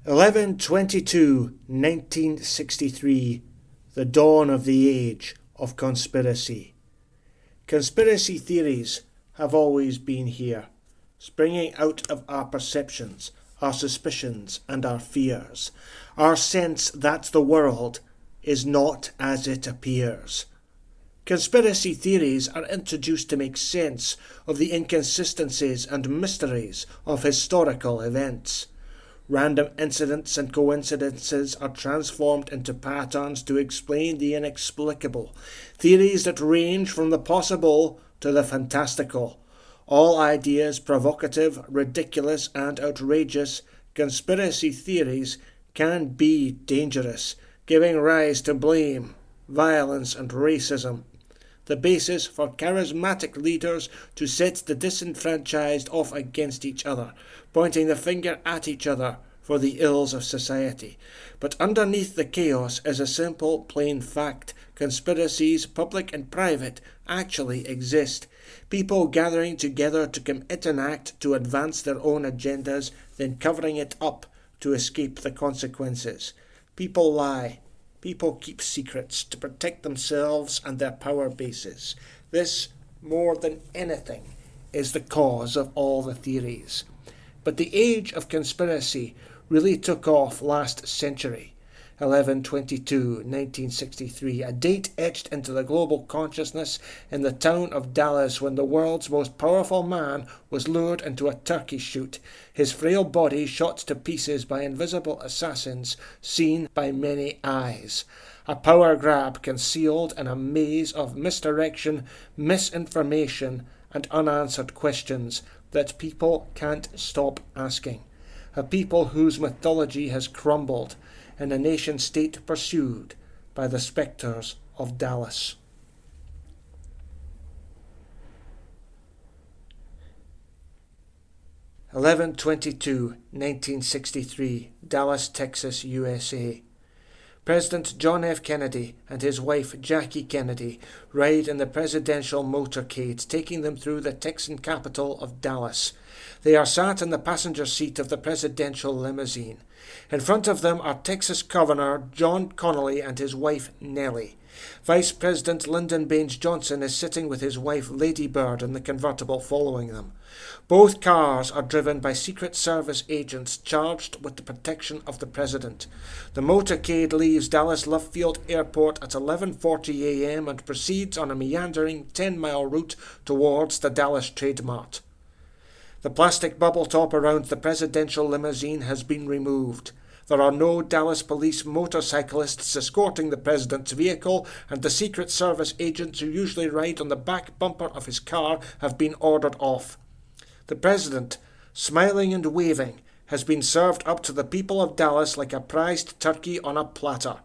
11/22/1963, the dawn of the age of conspiracy. Conspiracy theories have always been here, springing out of our perceptions, our suspicions and our fears, our sense that the world is not as it appears. Conspiracy theories are introduced to make sense of the inconsistencies and mysteries of historical events. Random incidents and coincidences are transformed into patterns to explain the inexplicable, theories that range from the possible to the fantastical. All ideas provocative, ridiculous and outrageous, conspiracy theories can be dangerous, giving rise to blame, violence and racism. The basis for charismatic leaders to set the disenfranchised off against each other, pointing the finger at each other for the ills of society. But underneath the chaos is a simple, plain fact. Conspiracies, public and private, actually exist. People gathering together to commit an act to advance their own agendas, then covering it up to escape the consequences. People lie. People keep secrets to protect themselves and their power bases. This, more than anything, is the cause of all the theories. But the age of conspiracy really took off last century. 11/22/1963, a date etched into the global consciousness in the town of Dallas when the world's most powerful man was lured into a turkey shoot, his frail body shot to pieces by invisible assassins seen by many eyes. A power grab concealed in a maze of misdirection, misinformation, and unanswered questions that people can't stop asking. A people whose mythology has crumbled, and a nation-state pursued by the Spectres of Dallas. (11/22/1963), Dallas, Texas, USA. President John F. Kennedy and his wife Jackie Kennedy ride in the presidential motorcade, taking them through the Texan capital of Dallas. They are sat in the passenger seat of the presidential limousine. In front of them are Texas Governor John Connally and his wife Nellie. Vice President Lyndon Baines Johnson is sitting with his wife Lady Bird in the convertible following them. Both cars are driven by Secret Service agents charged with the protection of the president. The motorcade leaves Dallas Love Field Airport at 11:40 a.m. and proceeds on a meandering 10-mile route towards the Dallas Trade Mart. The plastic bubble top around the presidential limousine has been removed. There are no Dallas police motorcyclists escorting the president's vehicle, and the Secret Service agents who usually ride on the back bumper of his car have been ordered off. The president, smiling and waving, has been served up to the people of Dallas like a prized turkey on a platter.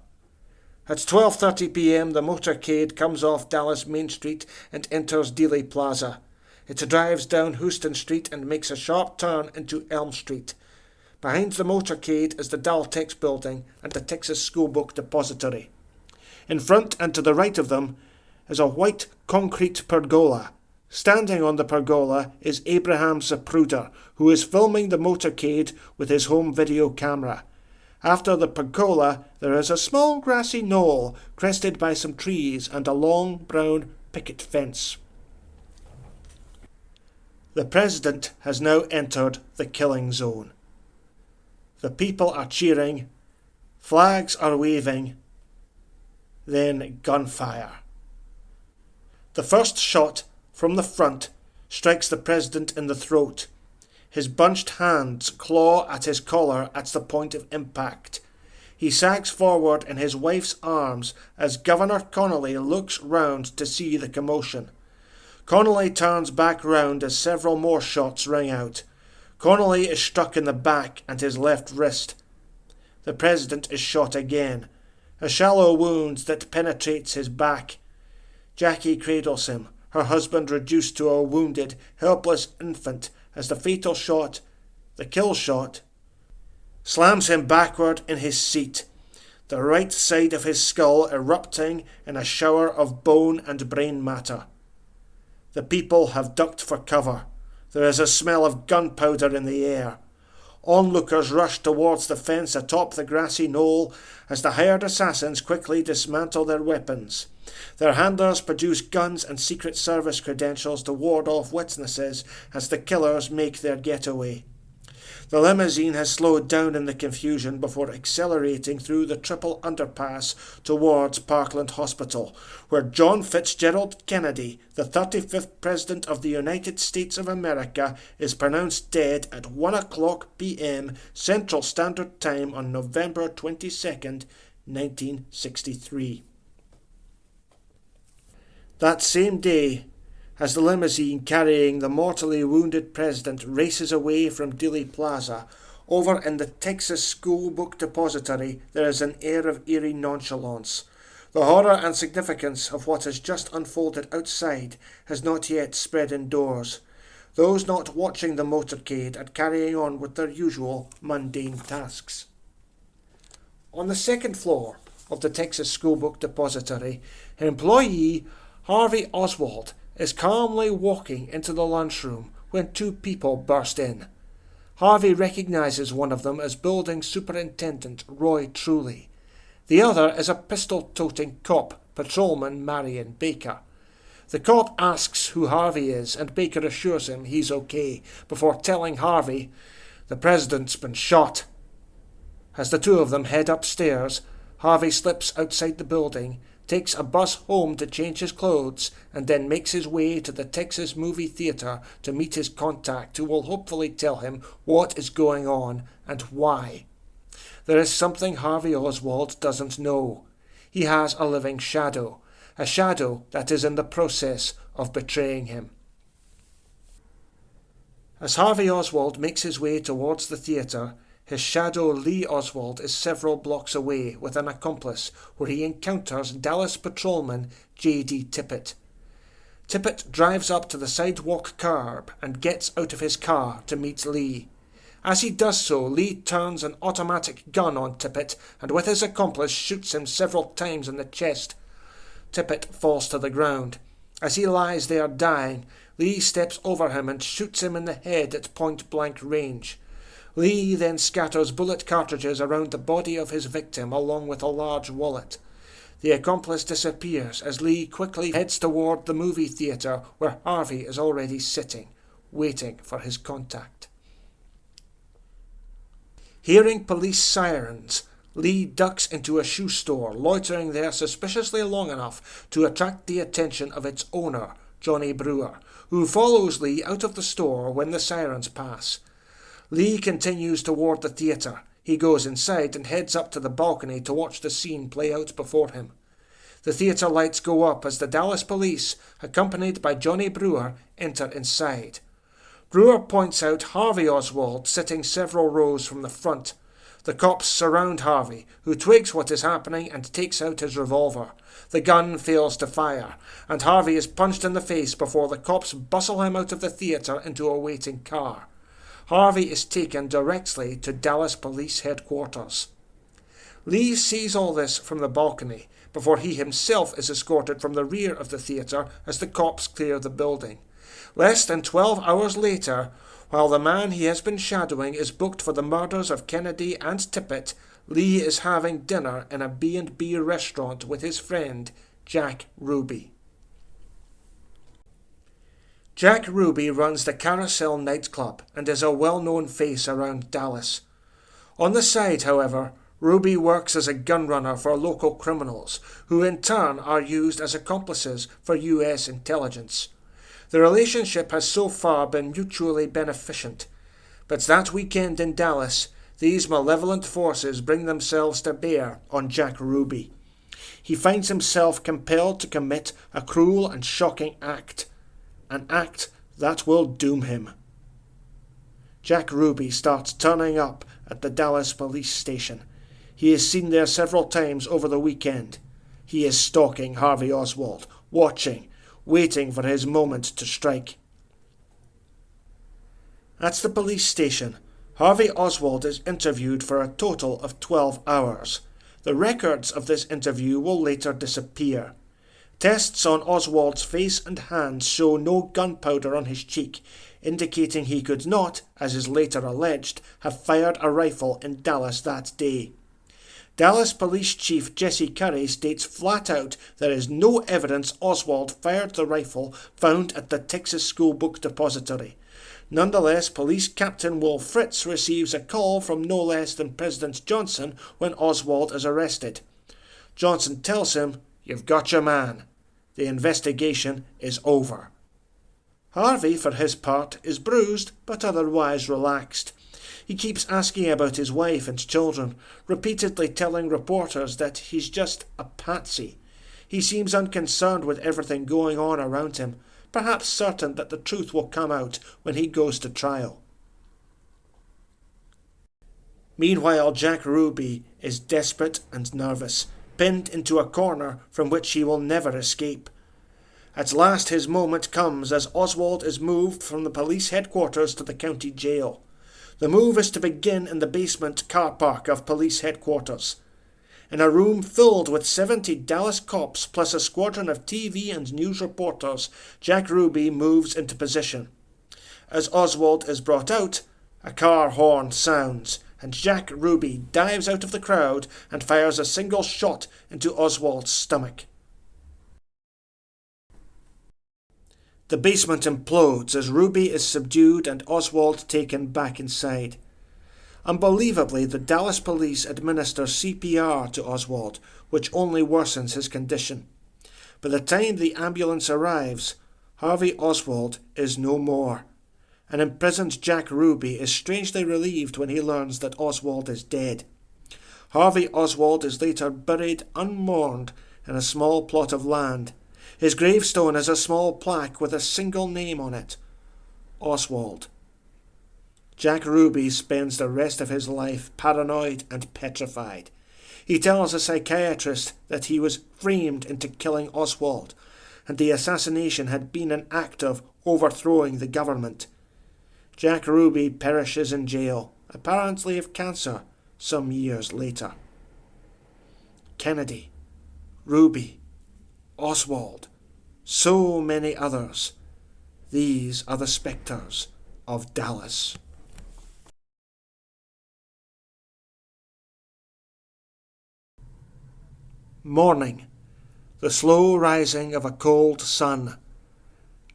At 12:30 p.m. the motorcade comes off Dallas Main Street and enters Dealey Plaza. It drives down Houston Street and makes a sharp turn into Elm Street. Behind the motorcade is the Daltex building and the Texas Schoolbook Depository. In front and to the right of them is a white concrete pergola. Standing on the pergola is Abraham Zapruder, who is filming the motorcade with his home video camera. After the pergola there is a small grassy knoll crested by some trees and a long brown picket fence. The president has now entered the killing zone. The people are cheering, flags are waving, then gunfire. The first shot from the front strikes the president in the throat. His bunched hands claw at his collar at the point of impact. He sags forward in his wife's arms as Governor Connally looks round to see the commotion. Connally turns back round as several more shots ring out. Connally is struck in the back and his left wrist. The president is shot again, a shallow wound that penetrates his back. Jackie cradles him, her husband reduced to a wounded, helpless infant as the fatal shot, the kill shot, slams him backward in his seat, the right side of his skull erupting in a shower of bone and brain matter. The people have ducked for cover. There is a smell of gunpowder in the air. Onlookers rush towards the fence atop the grassy knoll as the hired assassins quickly dismantle their weapons. Their handlers produce guns and Secret Service credentials to ward off witnesses as the killers make their getaway. The limousine has slowed down in the confusion before accelerating through the triple underpass towards Parkland Hospital, where John Fitzgerald Kennedy, the 35th President of the United States of America, is pronounced dead at 1:00 p.m. Central Standard Time on November 22nd, 1963. That same day, as the limousine carrying the mortally wounded president races away from Dealey Plaza, over in the Texas School Book Depository there is an air of eerie nonchalance. The horror and significance of what has just unfolded outside has not yet spread indoors. Those not watching the motorcade are carrying on with their usual mundane tasks. On the second floor of the Texas School Book Depository, employee Harvey Oswald is calmly walking into the lunchroom when two people burst in. Harvey recognizes one of them as Building Superintendent Roy Truly. The other is a pistol-toting cop, Patrolman Marion Baker. The cop asks who Harvey is, and Baker assures him he's okay, before telling Harvey, "The president's been shot." As the two of them head upstairs, Harvey slips outside the building, takes a bus home to change his clothes, and then makes his way to the Texas Movie Theatre to meet his contact, who will hopefully tell him what is going on and why. There is something Harvey Oswald doesn't know. He has a living shadow, a shadow that is in the process of betraying him. As Harvey Oswald makes his way towards the theatre, his shadow Lee Oswald is several blocks away with an accomplice, where he encounters Dallas patrolman J.D. Tippit. Tippit drives up to the sidewalk curb and gets out of his car to meet Lee. As he does so, Lee turns an automatic gun on Tippit and with his accomplice shoots him several times in the chest. Tippit falls to the ground. As he lies there dying, Lee steps over him and shoots him in the head at point-blank range. Lee then scatters bullet cartridges around the body of his victim along with a large wallet. The accomplice disappears as Lee quickly heads toward the movie theatre where Harvey is already sitting, waiting for his contact. Hearing police sirens, Lee ducks into a shoe store, loitering there suspiciously long enough to attract the attention of its owner, Johnny Brewer, who follows Lee out of the store when the sirens pass. Lee continues toward the theatre. He goes inside and heads up to the balcony to watch the scene play out before him. The theatre lights go up as the Dallas police, accompanied by Johnny Brewer, enter inside. Brewer points out Harvey Oswald sitting several rows from the front. The cops surround Harvey, who twigs what is happening and takes out his revolver. The gun fails to fire, and Harvey is punched in the face before the cops bustle him out of the theatre into a waiting car. Harvey is taken directly to Dallas Police Headquarters. Lee sees all this from the balcony, before he himself is escorted from the rear of the theatre as the cops clear the building. Less than 12 hours later, while the man he has been shadowing is booked for the murders of Kennedy and Tippit, Lee is having dinner in a B&B restaurant with his friend, Jack Ruby. Jack Ruby runs the Carousel nightclub and is a well-known face around Dallas. On the side, however, Ruby works as a gunrunner for local criminals, who in turn are used as accomplices for US intelligence. The relationship has so far been mutually beneficent, but that weekend in Dallas, these malevolent forces bring themselves to bear on Jack Ruby. He finds himself compelled to commit a cruel and shocking act, an act that will doom him. Jack Ruby starts turning up at the Dallas police station. He is seen there several times over the weekend. He is stalking Harvey Oswald, watching, waiting for his moment to strike. At the police station, Harvey Oswald is interviewed for a total of 12 hours. The records of this interview will later disappear. Tests on Oswald's face and hands show no gunpowder on his cheek, indicating he could not, as is later alleged, have fired a rifle in Dallas that day. Dallas Police Chief Jesse Curry states flat out there is no evidence Oswald fired the rifle found at the Texas School Book Depository. Nonetheless, Police Captain Will Fritz receives a call from no less than President Johnson when Oswald is arrested. Johnson tells him, "You've got your man. The investigation is over." Harvey, for his part, is bruised but otherwise relaxed. He keeps asking about his wife and children, repeatedly telling reporters that he's just a patsy. He seems unconcerned with everything going on around him, perhaps certain that the truth will come out when he goes to trial. Meanwhile, Jack Ruby is desperate and nervous, pinned into a corner from which he will never escape. At last his moment comes as Oswald is moved from the police headquarters to the county jail. The move is to begin in the basement car park of police headquarters. In a room filled with 70 Dallas cops plus a squadron of TV and news reporters, Jack Ruby moves into position. As Oswald is brought out, a car horn sounds, and Jack Ruby dives out of the crowd and fires a single shot into Oswald's stomach. The basement implodes as Ruby is subdued and Oswald taken back inside. Unbelievably, the Dallas police administer CPR to Oswald, which only worsens his condition. By the time the ambulance arrives, Harvey Oswald is no more. An imprisoned Jack Ruby is strangely relieved when he learns that Oswald is dead. Harvey Oswald is later buried unmourned in a small plot of land. His gravestone is a small plaque with a single name on it: Oswald. Jack Ruby spends the rest of his life paranoid and petrified. He tells a psychiatrist that he was framed into killing Oswald, and the assassination had been an act of overthrowing the government. Jack Ruby perishes in jail, apparently of cancer, some years later. Kennedy, Ruby, Oswald, so many others. These are the spectres of Dallas. Morning. The slow rising of a cold sun.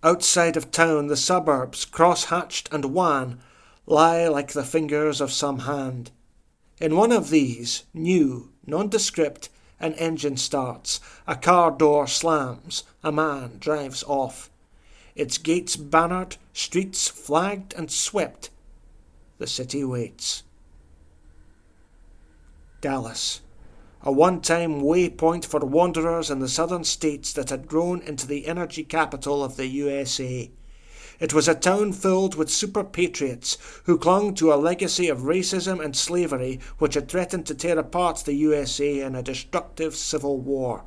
Outside of town, the suburbs, cross-hatched and wan, lie like the fingers of some hand. In one of these, new, nondescript, an engine starts, a car door slams, a man drives off. Its gates bannered, streets flagged and swept. The city waits. Dallas, a one-time waypoint for wanderers in the southern states that had grown into the energy capital of the USA. It was a town filled with super-patriots who clung to a legacy of racism and slavery which had threatened to tear apart the USA in a destructive civil war.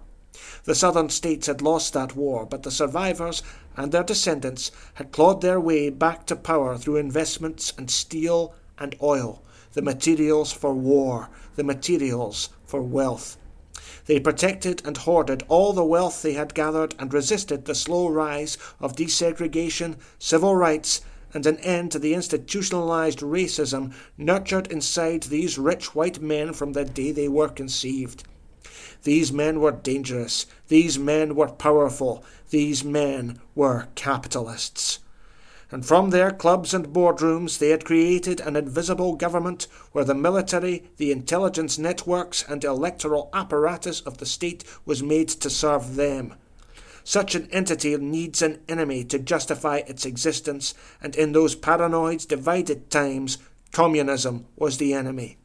The southern states had lost that war, but the survivors and their descendants had clawed their way back to power through investments in steel and oil, the materials for war, the materials for wealth. They protected and hoarded all the wealth they had gathered and resisted the slow rise of desegregation, civil rights, and an end to the institutionalized racism nurtured inside these rich white men from the day they were conceived. These men were dangerous. These men were powerful. These men were capitalists. And from their clubs and boardrooms they had created an invisible government where the military, the intelligence networks, and electoral apparatus of the state was made to serve them. Such an entity needs an enemy to justify its existence, and in those paranoid, divided times, communism was the enemy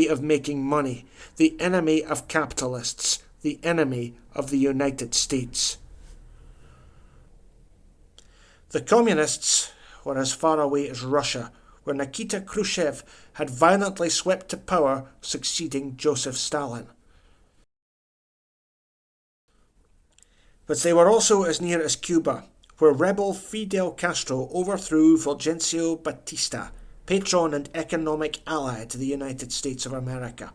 of making money, the enemy of capitalists, the enemy of the United States. The communists were as far away as Russia, where Nikita Khrushchev had violently swept to power, succeeding Joseph Stalin. But they were also as near as Cuba, where rebel Fidel Castro overthrew Fulgencio Batista, patron and economic ally to the United States of America.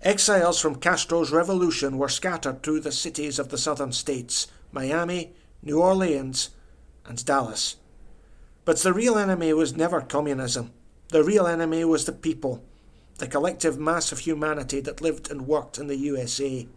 Exiles from Castro's revolution were scattered through the cities of the southern states, Miami, New Orleans, and Dallas. But the real enemy was never communism. The real enemy was the people, the collective mass of humanity that lived and worked in the USA.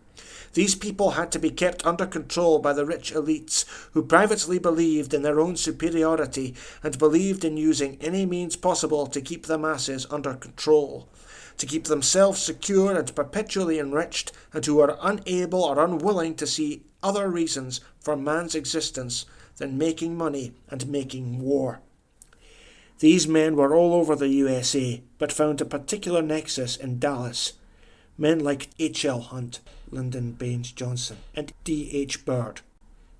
These people had to be kept under control by the rich elites who privately believed in their own superiority and believed in using any means possible to keep the masses under control, to keep themselves secure and perpetually enriched, and who are unable or unwilling to see other reasons for man's existence than making money and making war. These men were all over the USA, but found a particular nexus in Dallas. Men like H.L. Hunt, Lyndon Baines Johnson, and D.H. Byrd.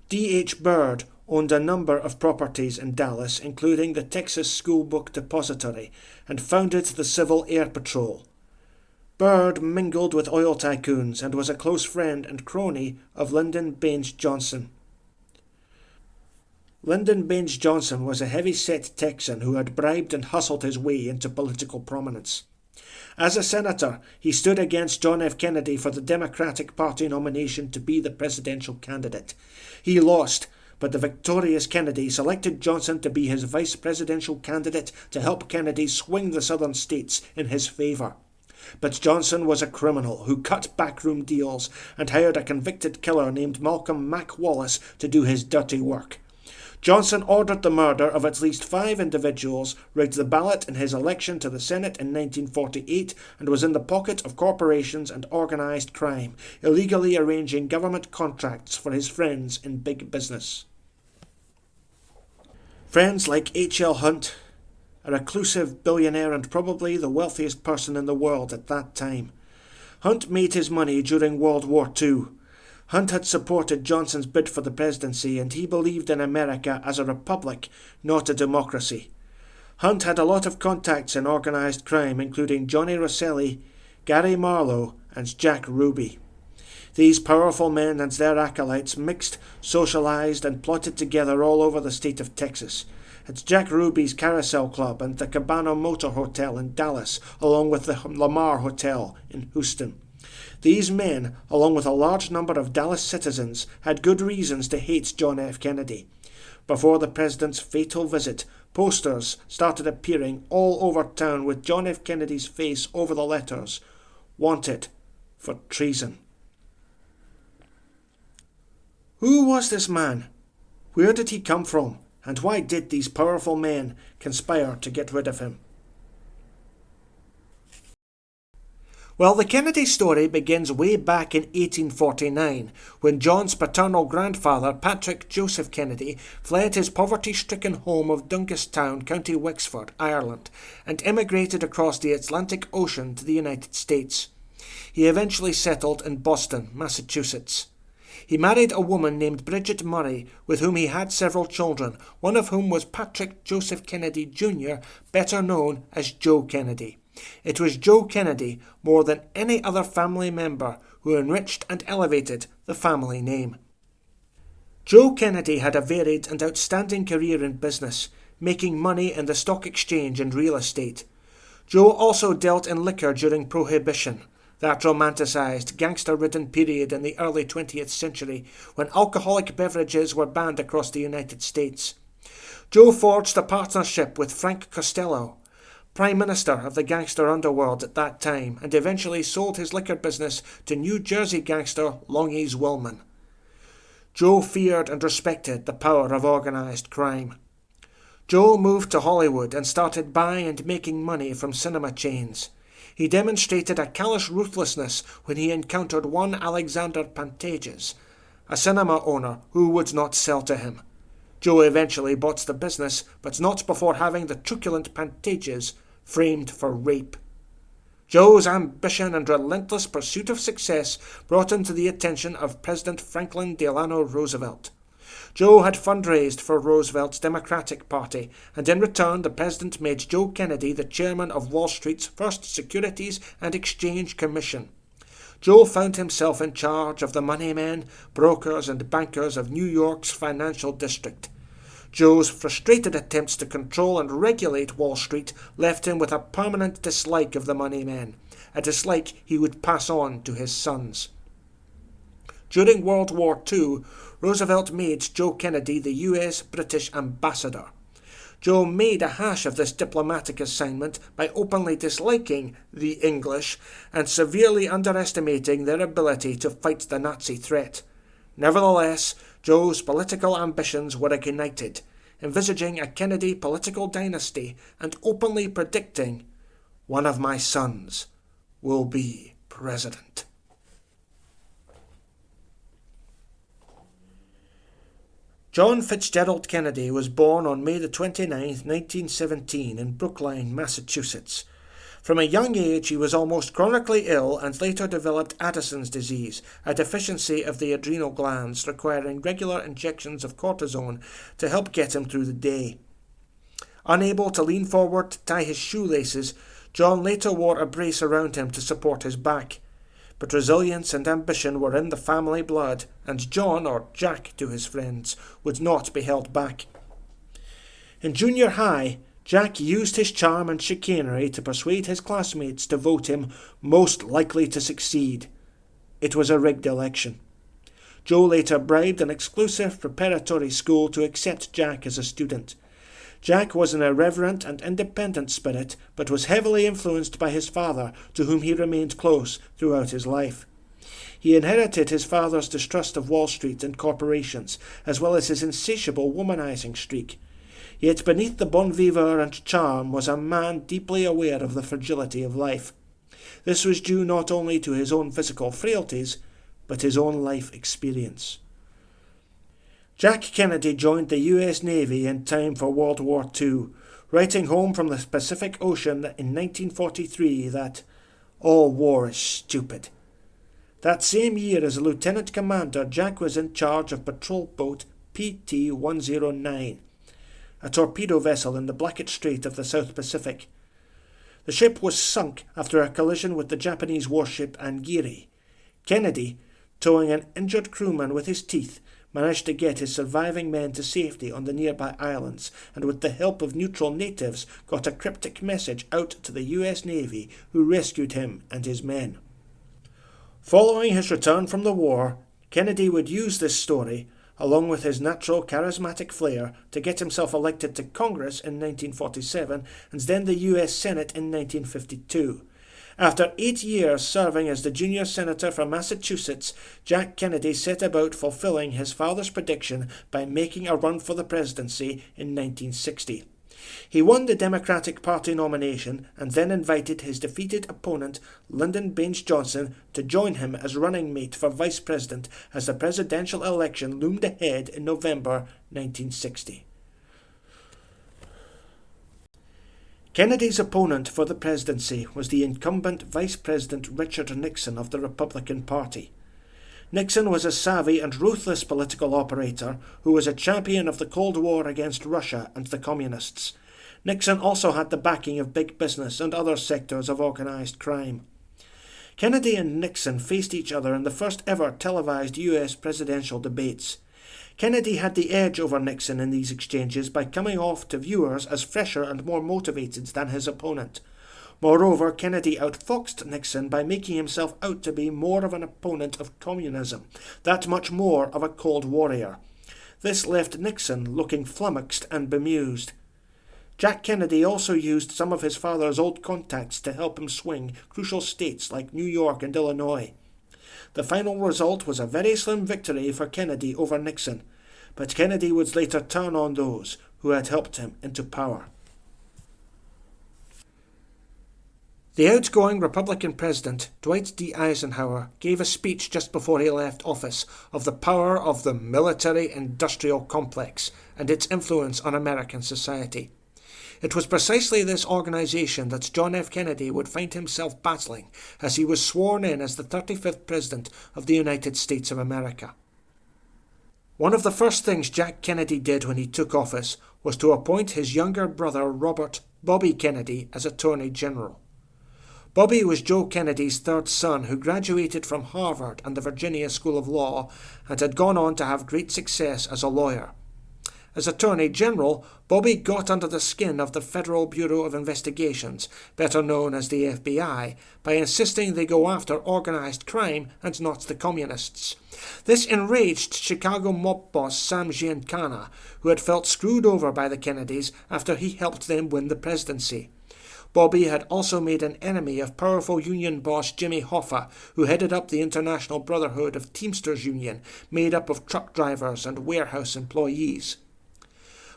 D.H. Byrd owned a number of properties in Dallas, including the Texas School Book Depository, and founded the Civil Air Patrol. Byrd mingled with oil tycoons and was a close friend and crony of Lyndon Baines Johnson. Lyndon Baines Johnson was a heavy-set Texan who had bribed and hustled his way into political prominence. As a senator, he stood against John F. Kennedy for the Democratic Party nomination to be the presidential candidate. He lost, but the victorious Kennedy selected Johnson to be his vice presidential candidate to help Kennedy swing the southern states in his favour. But Johnson was a criminal who cut backroom deals and hired a convicted killer named Malcolm Mac Wallace to do his dirty work. Johnson ordered the murder of at least 5 individuals, rigged the ballot in his election to the Senate in 1948, and was in the pocket of corporations and organised crime, illegally arranging government contracts for his friends in big business. Friends like H.L. Hunt, a reclusive billionaire and probably the wealthiest person in the world at that time. Hunt made his money during World War II. Hunt had supported Johnson's bid for the presidency, and he believed in America as a republic, not a democracy. Hunt had a lot of contacts in organised crime, including Johnny Rosselli, Gary Marlowe, and Jack Ruby. These powerful men and their acolytes mixed, socialised, and plotted together all over the state of Texas. At Jack Ruby's Carousel Club and the Cabana Motor Hotel in Dallas, along with the Lamar Hotel in Houston. These men, along with a large number of Dallas citizens, had good reasons to hate John F. Kennedy. Before the president's fatal visit, posters started appearing all over town with John F. Kennedy's face over the letters, "Wanted for treason." Who was this man? Where did he come from? And why did these powerful men conspire to get rid of him? Well, the Kennedy story begins way back in 1849, when John's paternal grandfather, Patrick Joseph Kennedy, fled his poverty-stricken home of Dungastown, County Wexford, Ireland, and emigrated across the Atlantic Ocean to the United States. He eventually settled in Boston, Massachusetts. He married a woman named Bridget Murray, with whom he had several children, one of whom was Patrick Joseph Kennedy Jr., better known as Joe Kennedy. It was Joe Kennedy, more than any other family member, who enriched and elevated the family name. Joe Kennedy had a varied and outstanding career in business, making money in the stock exchange and real estate. Joe also dealt in liquor during Prohibition, that romanticised, gangster-ridden period in the early 20th century when alcoholic beverages were banned across the United States. Joe forged a partnership with Frank Costello, Prime Minister of the gangster underworld at that time, and eventually sold his liquor business to New Jersey gangster Longies Willman. Joe feared and respected the power of organised crime. Joe moved to Hollywood and started buying and making money from cinema chains. He demonstrated a callous ruthlessness when he encountered one Alexander Pantages, a cinema owner who would not sell to him. Joe eventually bought the business, but not before having the truculent Pantages framed for rape. Joe's ambition and relentless pursuit of success brought him to the attention of President Franklin Delano Roosevelt. Joe had fundraised for Roosevelt's Democratic Party, and in return the president made Joe Kennedy the chairman of Wall Street's first Securities and Exchange Commission. Joe found himself in charge of the moneymen, brokers, and bankers of New York's financial district. Joe's frustrated attempts to control and regulate Wall Street left him with a permanent dislike of the moneymen, a dislike he would pass on to his sons. During World War II, Roosevelt made Joe Kennedy the U.S. British ambassador. Joe made a hash of this diplomatic assignment by openly disliking the English and severely underestimating their ability to fight the Nazi threat. Nevertheless, Joe's political ambitions were ignited, envisaging a Kennedy political dynasty and openly predicting, "One of my sons will be president." John Fitzgerald Kennedy was born on May 29, 1917 in Brookline, Massachusetts. From a young age he was almost chronically ill and later developed Addison's disease, a deficiency of the adrenal glands requiring regular injections of cortisone to help get him through the day. Unable to lean forward to tie his shoelaces, John later wore a brace around him to support his back. But resilience and ambition were in the family blood, and John, or Jack to his friends, would not be held back. In junior high, Jack used his charm and chicanery to persuade his classmates to vote him most likely to succeed. It was a rigged election. Joe later bribed an exclusive preparatory school to accept Jack as a student. Jack was an irreverent and independent spirit, but was heavily influenced by his father, to whom he remained close throughout his life. He inherited his father's distrust of Wall Street and corporations, as well as his insatiable womanizing streak. Yet beneath the bon vivre and charm was a man deeply aware of the fragility of life. This was due not only to his own physical frailties, but his own life experience. Jack Kennedy joined the U.S. Navy in time for World War II, writing home from the Pacific Ocean in 1943 that all war is stupid. That same year as a lieutenant commander, Jack was in charge of patrol boat PT-109, a torpedo vessel in the Blackett Strait of the South Pacific. The ship was sunk after a collision with the Japanese warship Angiri. Kennedy, towing an injured crewman with his teeth, managed to get his surviving men to safety on the nearby islands, and with the help of neutral natives got a cryptic message out to the U.S. Navy, who rescued him and his men. Following his return from the war, Kennedy would use this story, along with his natural charismatic flair, to get himself elected to Congress in 1947 and then the U.S. Senate in 1952. After 8 years serving as the junior senator from Massachusetts, Jack Kennedy set about fulfilling his father's prediction by making a run for the presidency in 1960. He won the Democratic Party nomination and then invited his defeated opponent, Lyndon Baines Johnson, to join him as running mate for vice president as the presidential election loomed ahead in November 1960. Kennedy's opponent for the presidency was the incumbent Vice President Richard Nixon of the Republican Party. Nixon was a savvy and ruthless political operator who was a champion of the Cold War against Russia and the Communists. Nixon also had the backing of big business and other sectors of organized crime. Kennedy and Nixon faced each other in the first ever televised U.S. presidential debates. Kennedy had the edge over Nixon in these exchanges by coming off to viewers as fresher and more motivated than his opponent. Moreover, Kennedy outfoxed Nixon by making himself out to be more of an opponent of communism, that much more of a Cold Warrior. This left Nixon looking flummoxed and bemused. Jack Kennedy also used some of his father's old contacts to help him swing crucial states like New York and Illinois. The final result was a very slim victory for Kennedy over Nixon, but Kennedy would later turn on those who had helped him into power. The outgoing Republican president, Dwight D. Eisenhower, gave a speech just before he left office of the power of the military-industrial complex and its influence on American society. It was precisely this organization that John F. Kennedy would find himself battling as he was sworn in as the 35th President of the United States of America. One of the first things Jack Kennedy did when he took office was to appoint his younger brother Robert Bobby Kennedy as Attorney General. Bobby was Joe Kennedy's third son, who graduated from Harvard and the Virginia School of Law and had gone on to have great success as a lawyer. As Attorney General, Bobby got under the skin of the Federal Bureau of Investigations, better known as the FBI, by insisting they go after organized crime and not the communists. This enraged Chicago mob boss Sam Giancana, who had felt screwed over by the Kennedys after he helped them win the presidency. Bobby had also made an enemy of powerful union boss Jimmy Hoffa, who headed up the International Brotherhood of Teamsters Union, made up of truck drivers and warehouse employees.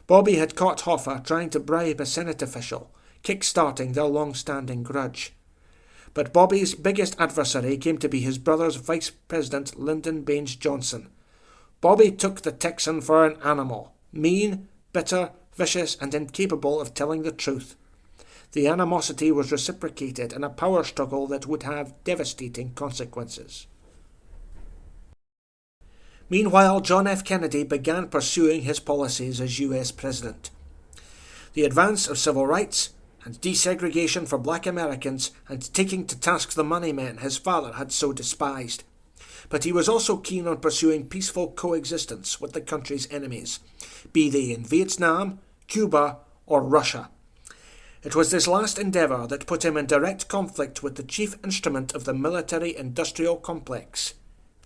Bobby had caught Hoffa trying to bribe a Senate official, kick-starting their long-standing grudge. But Bobby's biggest adversary came to be his brother's Vice President Lyndon Baines Johnson. Bobby took the Texan for an animal, mean, bitter, vicious, and incapable of telling the truth. The animosity was reciprocated in a power struggle that would have devastating consequences. Meanwhile, John F. Kennedy began pursuing his policies as U.S. President. The advance of civil rights and desegregation for black Americans and taking to task the money men his father had so despised. But he was also keen on pursuing peaceful coexistence with the country's enemies, be they in Vietnam, Cuba, or Russia. It was this last endeavour that put him in direct conflict with the chief instrument of the military-industrial complex,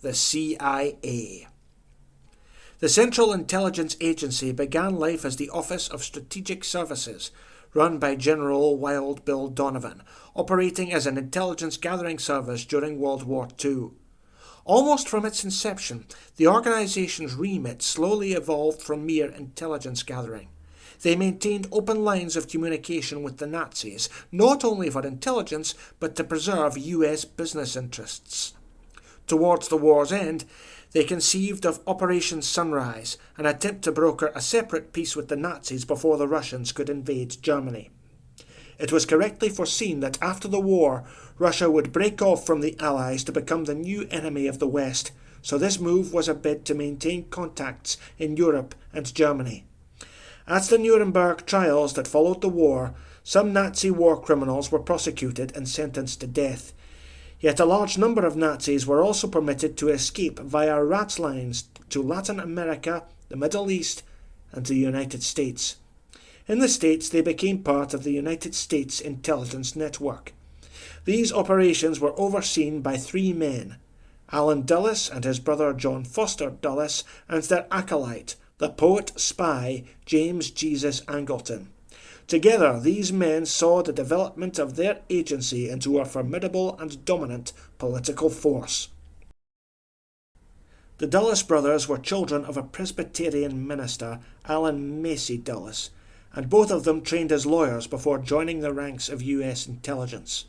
the CIA. The Central Intelligence Agency began life as the Office of Strategic Services, run by General Wild Bill Donovan, operating as an intelligence gathering service during World War II. Almost from its inception, the organization's remit slowly evolved from mere intelligence gathering. They maintained open lines of communication with the Nazis, not only for intelligence, but to preserve US business interests. Towards the war's end, they conceived of Operation Sunrise, an attempt to broker a separate peace with the Nazis before the Russians could invade Germany. It was correctly foreseen that after the war, Russia would break off from the Allies to become the new enemy of the West, so this move was a bid to maintain contacts in Europe and Germany. At the Nuremberg trials that followed the war, some Nazi war criminals were prosecuted and sentenced to death. Yet a large number of Nazis were also permitted to escape via rat lines to Latin America, the Middle East, and the United States. In the States, they became part of the United States Intelligence Network. These operations were overseen by three men, Allen Dulles and his brother John Foster Dulles, and their acolyte, the poet-spy James Jesus Angleton. Together, these men saw the development of their agency into a formidable and dominant political force. The Dulles brothers were children of a Presbyterian minister, Allen Macy Dulles, and both of them trained as lawyers before joining the ranks of US intelligence.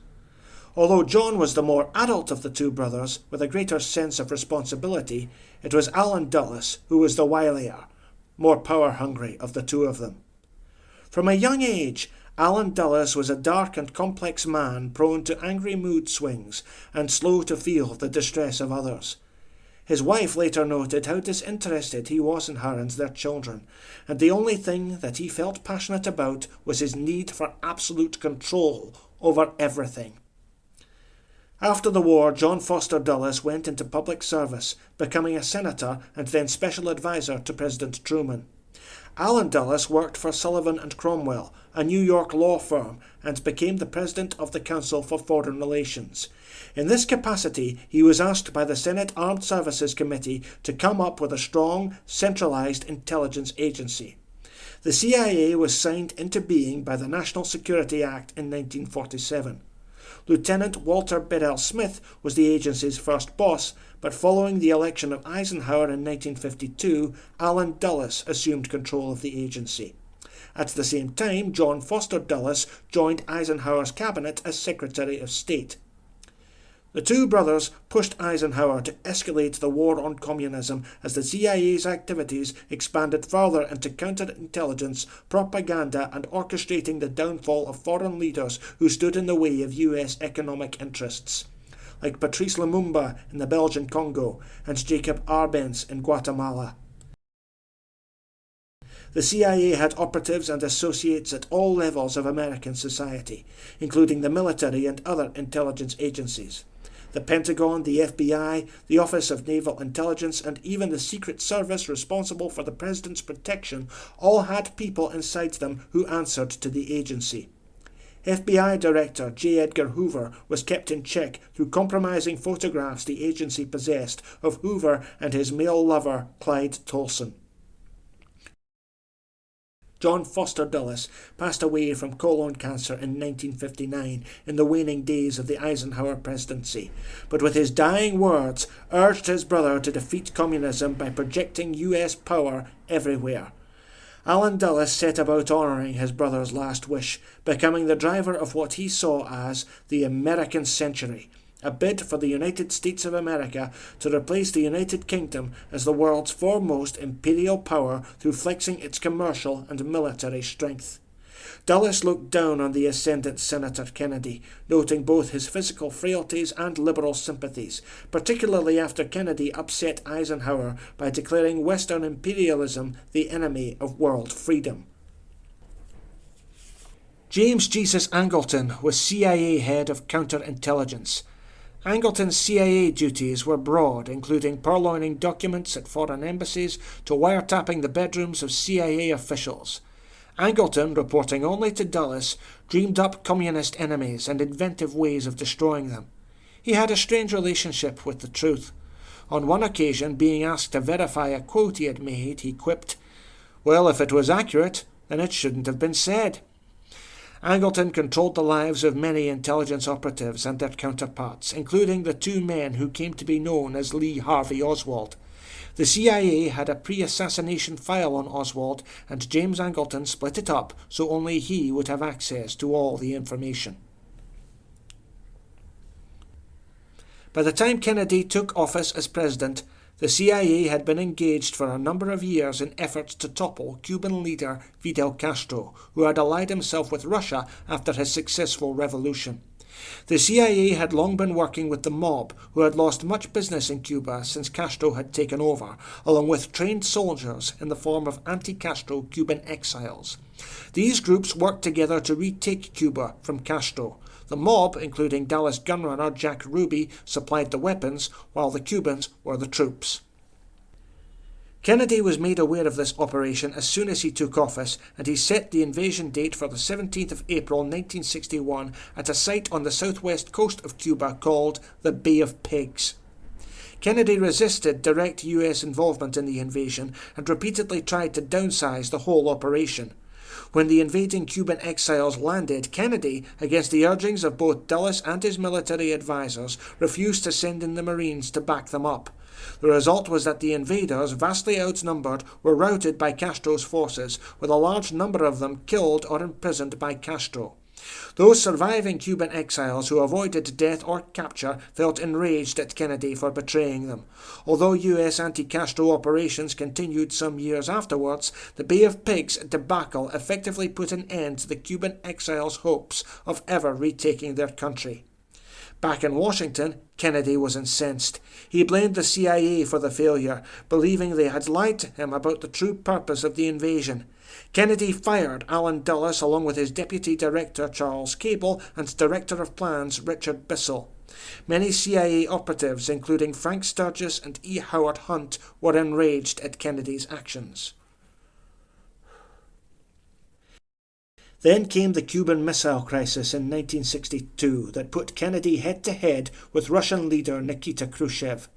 Although John was the more adult of the two brothers, with a greater sense of responsibility, it was Allen Dulles who was the wilier, more power-hungry of the two of them. From a young age, Allen Dulles was a dark and complex man prone to angry mood swings and slow to feel the distress of others. His wife later noted how disinterested he was in her and their children, and the only thing that he felt passionate about was his need for absolute control over everything. After the war, John Foster Dulles went into public service, becoming a senator and then special advisor to President Truman. Allen Dulles worked for Sullivan and Cromwell, a New York law firm, and became the president of the Council for Foreign Relations. In this capacity, he was asked by the Senate Armed Services Committee to come up with a strong, centralized intelligence agency. The CIA was signed into being by the National Security Act in 1947. Lieutenant Walter Bedell Smith was the agency's first boss, but following the election of Eisenhower in 1952, Allen Dulles assumed control of the agency. At the same time, John Foster Dulles joined Eisenhower's cabinet as Secretary of State. The two brothers pushed Eisenhower to escalate the war on communism as the CIA's activities expanded further into counterintelligence, propaganda, and orchestrating the downfall of foreign leaders who stood in the way of US economic interests, like Patrice Lumumba in the Belgian Congo and Jacob Arbenz in Guatemala. The CIA had operatives and associates at all levels of American society, including the military and other intelligence agencies. The Pentagon, the FBI, the Office of Naval Intelligence, and even the Secret Service responsible for the president's protection all had people inside them who answered to the agency. FBI Director J. Edgar Hoover was kept in check through compromising photographs the agency possessed of Hoover and his male lover, Clyde Tolson. John Foster Dulles passed away from colon cancer in 1959 in the waning days of the Eisenhower presidency, but with his dying words urged his brother to defeat communism by projecting US power everywhere. Allen Dulles set about honouring his brother's last wish, becoming the driver of what he saw as the American Century, a bid for the United States of America to replace the United Kingdom as the world's foremost imperial power through flexing its commercial and military strength. Dulles looked down on the ascendant Senator Kennedy, noting both his physical frailties and liberal sympathies, particularly after Kennedy upset Eisenhower by declaring Western imperialism the enemy of world freedom. James Jesus Angleton was CIA head of counterintelligence. Angleton's CIA duties were broad, including purloining documents at foreign embassies to wiretapping the bedrooms of CIA officials. Angleton, reporting only to Dulles, dreamed up communist enemies and inventive ways of destroying them. He had a strange relationship with the truth. On one occasion, being asked to verify a quote he had made, he quipped, "Well, if it was accurate, then it shouldn't have been said." Angleton controlled the lives of many intelligence operatives and their counterparts, including the two men who came to be known as Lee Harvey Oswald. The CIA had a pre-assassination file on Oswald, and James Angleton split it up so only he would have access to all the information. By the time Kennedy took office as president, the CIA had been engaged for a number of years in efforts to topple Cuban leader Fidel Castro, who had allied himself with Russia after his successful revolution. The CIA had long been working with the mob, who had lost much business in Cuba since Castro had taken over, along with trained soldiers in the form of anti-Castro Cuban exiles. These groups worked together to retake Cuba from Castro. The mob, including Dallas gunrunner Jack Ruby, supplied the weapons, while the Cubans were the troops. Kennedy was made aware of this operation as soon as he took office, and he set the invasion date for the 17th of April 1961 at a site on the southwest coast of Cuba called the Bay of Pigs. Kennedy resisted direct US involvement in the invasion and repeatedly tried to downsize the whole operation. When the invading Cuban exiles landed, Kennedy, against the urgings of both Dulles and his military advisers, refused to send in the Marines to back them up. The result was that the invaders, vastly outnumbered, were routed by Castro's forces, with a large number of them killed or imprisoned by Castro. Those surviving Cuban exiles who avoided death or capture felt enraged at Kennedy for betraying them. Although US anti-Castro operations continued some years afterwards, the Bay of Pigs debacle effectively put an end to the Cuban exiles' hopes of ever retaking their country. Back in Washington, Kennedy was incensed. He blamed the CIA for the failure, believing they had lied to him about the true purpose of the invasion. Kennedy fired Allen Dulles along with his deputy director Charles Cable and director of plans Richard Bissell. Many CIA operatives, including Frank Sturgis and E. Howard Hunt, were enraged at Kennedy's actions. Then came the Cuban Missile Crisis in 1962 that put Kennedy head-to-head with Russian leader Nikita Khrushchev.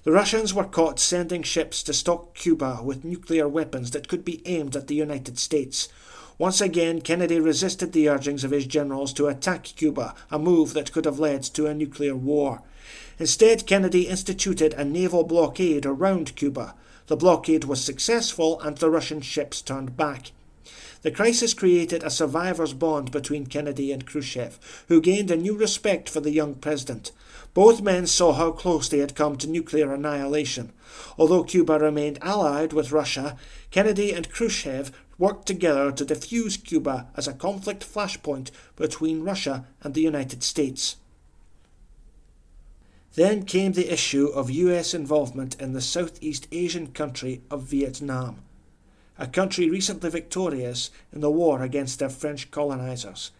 The Russians were caught sending ships to stock Cuba with nuclear weapons that could be aimed at the United States. Once again, Kennedy resisted the urgings of his generals to attack Cuba, a move that could have led to a nuclear war. Instead, Kennedy instituted a naval blockade around Cuba. The blockade was successful and the Russian ships turned back. The crisis created a survivor's bond between Kennedy and Khrushchev, who gained a new respect for the young president. Both men saw how close they had come to nuclear annihilation. Although Cuba remained allied with Russia, Kennedy and Khrushchev worked together to defuse Cuba as a conflict flashpoint between Russia and the United States. Then came the issue of US involvement in the Southeast Asian country of Vietnam, a country recently victorious in the war against their French colonizers.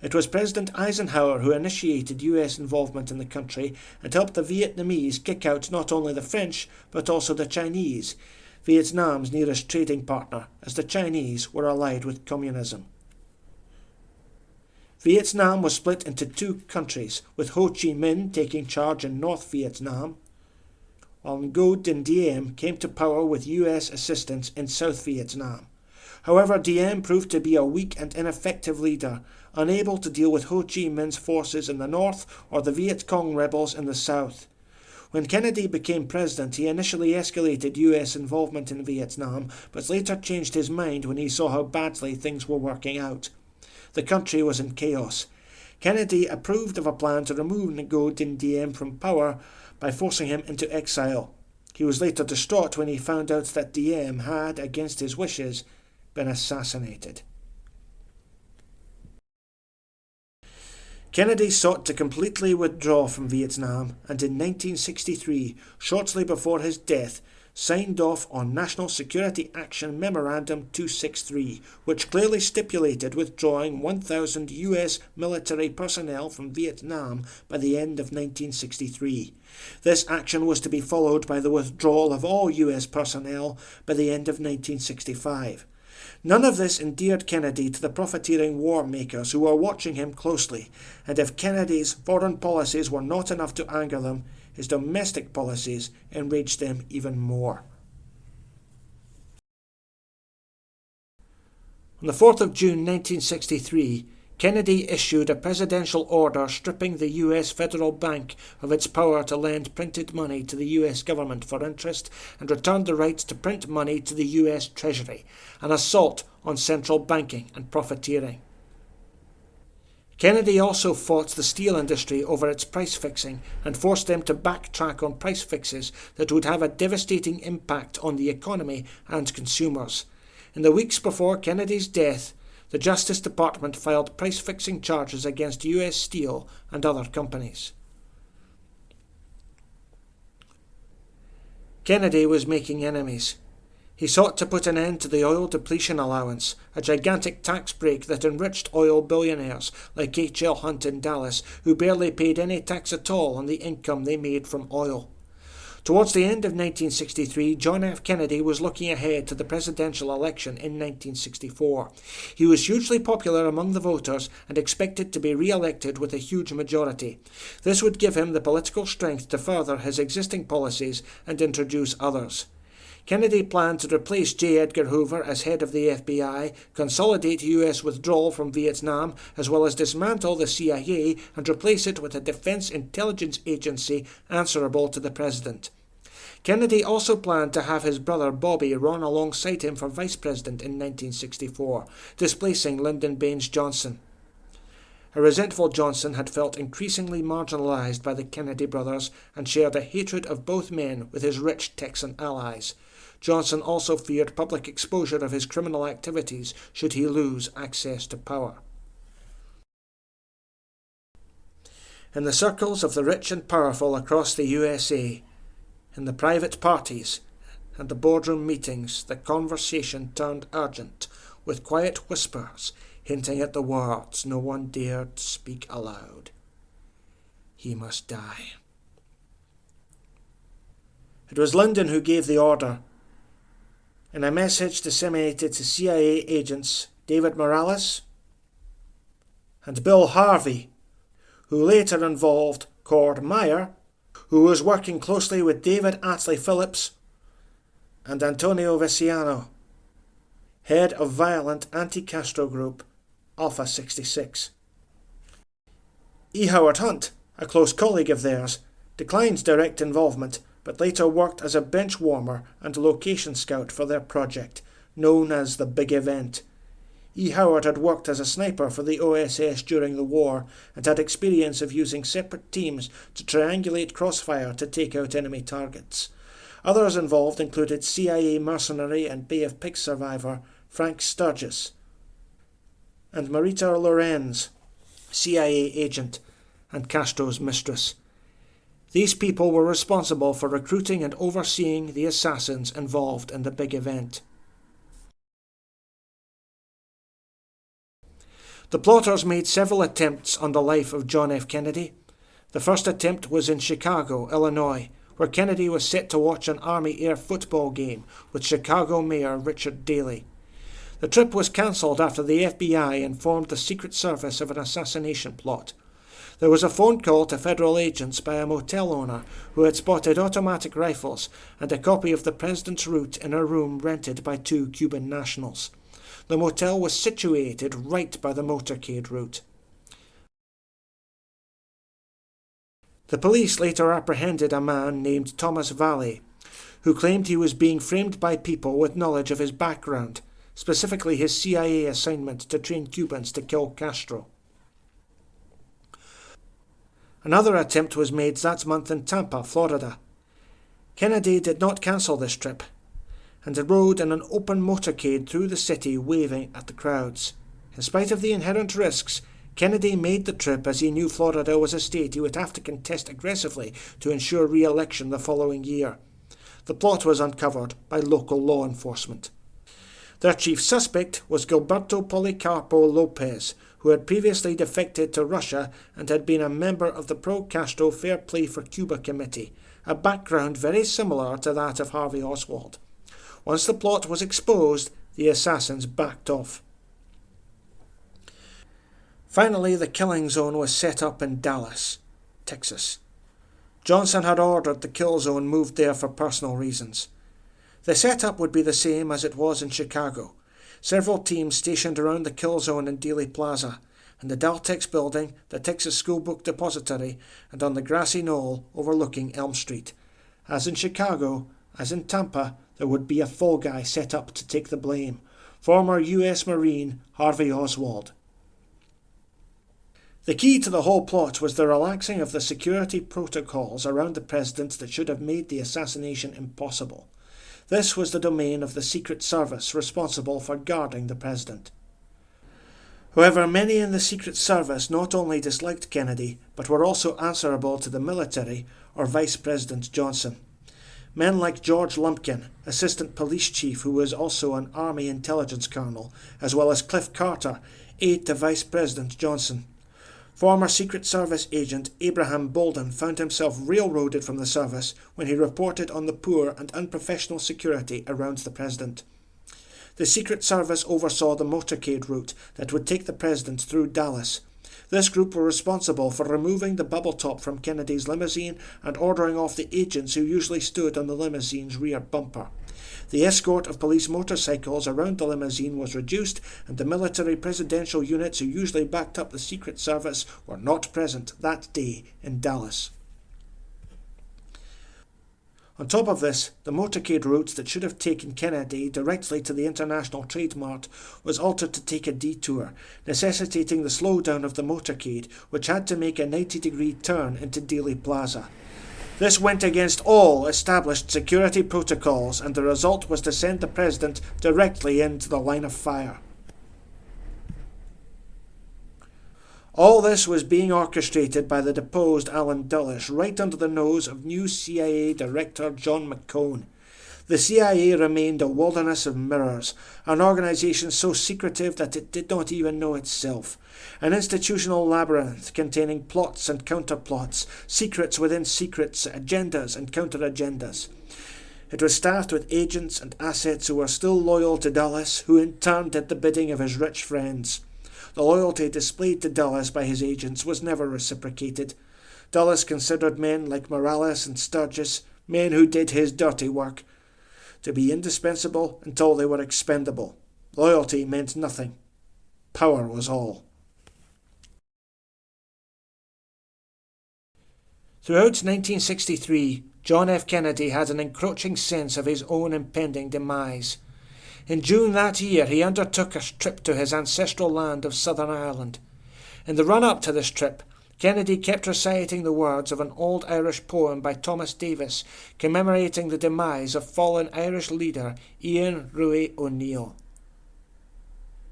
It was President Eisenhower who initiated US involvement in the country and helped the Vietnamese kick out not only the French but also the Chinese, Vietnam's nearest trading partner, as the Chinese were allied with communism. Vietnam was split into two countries, with Ho Chi Minh taking charge in North Vietnam, while Ngo Dinh Diem came to power with US assistance in South Vietnam. However, Diem proved to be a weak and ineffective leader, unable to deal with Ho Chi Minh's forces in the north or the Viet Cong rebels in the south. When Kennedy became president, he initially escalated US involvement in Vietnam, but later changed his mind when he saw how badly things were working out. The country was in chaos. Kennedy approved of a plan to remove Ngo Dinh Diem from power by forcing him into exile. He was later distraught when he found out that Diem had, against his wishes, been assassinated. Kennedy sought to completely withdraw from Vietnam and in 1963, shortly before his death, signed off on National Security Action Memorandum 263, which clearly stipulated withdrawing 1,000 US military personnel from Vietnam by the end of 1963. This action was to be followed by the withdrawal of all US personnel by the end of 1965. None of this endeared Kennedy to the profiteering war makers who were watching him closely, and if Kennedy's foreign policies were not enough to anger them, his domestic policies enraged them even more. On the 4th of June 1963, Kennedy issued a presidential order stripping the US Federal Bank of its power to lend printed money to the US government for interest and returned the rights to print money to the US Treasury, an assault on central banking and profiteering. Kennedy also fought the steel industry over its price fixing and forced them to backtrack on price fixes that would have a devastating impact on the economy and consumers. In the weeks before Kennedy's death, the Justice Department filed price-fixing charges against US Steel and other companies. Kennedy was making enemies. He sought to put an end to the oil depletion allowance, a gigantic tax break that enriched oil billionaires like H.L. Hunt in Dallas, who barely paid any tax at all on the income they made from oil. Towards the end of 1963, John F. Kennedy was looking ahead to the presidential election in 1964. He was hugely popular among the voters and expected to be re-elected with a huge majority. This would give him the political strength to further his existing policies and introduce others. Kennedy planned to replace J. Edgar Hoover as head of the FBI, consolidate US withdrawal from Vietnam, as well as dismantle the CIA and replace it with a defense intelligence agency answerable to the president. Kennedy also planned to have his brother Bobby run alongside him for vice president in 1964, displacing Lyndon Baines Johnson. A resentful Johnson had felt increasingly marginalized by the Kennedy brothers and shared a hatred of both men with his rich Texan allies. Johnson also feared public exposure of his criminal activities should he lose access to power. In the circles of the rich and powerful across the USA, in the private parties and the boardroom meetings, the conversation turned urgent, with quiet whispers hinting at the words no one dared speak aloud. He must die. It was Lyndon who gave the order. In a message disseminated to CIA agents David Morales and Bill Harvey, who later involved Cord Meyer, who was working closely with David Atlee Phillips and Antonio Veciano, head of violent anti-Castro group Alpha 66. E. Howard Hunt, a close colleague of theirs, declined direct involvement but later worked as a bench warmer and location scout for their project, known as the Big Event. E. Howard had worked as a sniper for the OSS during the war and had experience of using separate teams to triangulate crossfire to take out enemy targets. Others involved included CIA mercenary and Bay of Pigs survivor Frank Sturgis and Marita Lorenz, CIA agent and Castro's mistress. These people were responsible for recruiting and overseeing the assassins involved in the Big Event. The plotters made several attempts on the life of John F. Kennedy. The first attempt was in Chicago, Illinois, where Kennedy was set to watch an Army Air football game with Chicago Mayor Richard Daley. The trip was cancelled after the FBI informed the Secret Service of an assassination plot. There was a phone call to federal agents by a motel owner who had spotted automatic rifles and a copy of the president's route in a room rented by 2 Cuban nationals. The motel was situated right by the motorcade route. The police later apprehended a man named Thomas Valley, who claimed he was being framed by people with knowledge of his background, specifically his CIA assignment to train Cubans to kill Castro. Another attempt was made that month in Tampa, Florida. Kennedy did not cancel this trip, and rode in an open motorcade through the city waving at the crowds. In spite of the inherent risks, Kennedy made the trip as he knew Florida was a state he would have to contest aggressively to ensure re-election the following year. The plot was uncovered by local law enforcement. Their chief suspect was Gilberto Policarpo Lopez, who had previously defected to Russia and had been a member of the pro-Castro Fair Play for Cuba Committee, a background very similar to that of Harvey Oswald. Once the plot was exposed, the assassins backed off. Finally, the killing zone was set up in Dallas, Texas. Johnson had ordered the kill zone moved there for personal reasons. The setup would be the same as it was in Chicago. Several teams stationed around the kill zone in Dealey Plaza, in the Daltex building, the Texas School Book Depository, and on the grassy knoll overlooking Elm Street. As in Chicago, as in Tampa, there would be a fall guy set up to take the blame, former U.S. Marine Harvey Oswald. The key to the whole plot was the relaxing of the security protocols around the president that should have made the assassination impossible. This was the domain of the Secret Service responsible for guarding the president. However, many in the Secret Service not only disliked Kennedy, but were also answerable to the military or Vice President Johnson. Men like George Lumpkin, assistant police chief who was also an Army intelligence colonel, as well as Cliff Carter, aide to Vice President Johnson. Former Secret Service agent Abraham Bolden found himself railroaded from the service when he reported on the poor and unprofessional security around the president. The Secret Service oversaw the motorcade route that would take the president through Dallas. This group were responsible for removing the bubble top from Kennedy's limousine and ordering off the agents who usually stood on the limousine's rear bumper. The escort of police motorcycles around the limousine was reduced, and the military presidential units who usually backed up the Secret Service were not present that day in Dallas. On top of this, the motorcade route that should have taken Kennedy directly to the International Trade Mart was altered to take a detour, necessitating the slowdown of the motorcade, which had to make a 90-degree turn into Dealey Plaza. This went against all established security protocols, and the result was to send the president directly into the line of fire. All this was being orchestrated by the deposed Alan Dulles, right under the nose of new CIA Director John McCone. The CIA remained a wilderness of mirrors, an organization so secretive that it did not even know itself, an institutional labyrinth containing plots and counterplots, secrets within secrets, agendas and counter-agendas. It was staffed with agents and assets who were still loyal to Dulles, who in turn did the bidding of his rich friends. The loyalty displayed to Dulles by his agents was never reciprocated. Dulles considered men like Morales and Sturgis, men who did his dirty work, to be indispensable until they were expendable. Loyalty meant nothing. Power was all. Throughout 1963, John F. Kennedy had an encroaching sense of his own impending demise. In June that year, he undertook a trip to his ancestral land of Southern Ireland. In the run-up to this trip, Kennedy kept reciting the words of an old Irish poem by Thomas Davis, commemorating the demise of fallen Irish leader Ian Ruaidh O'Neill.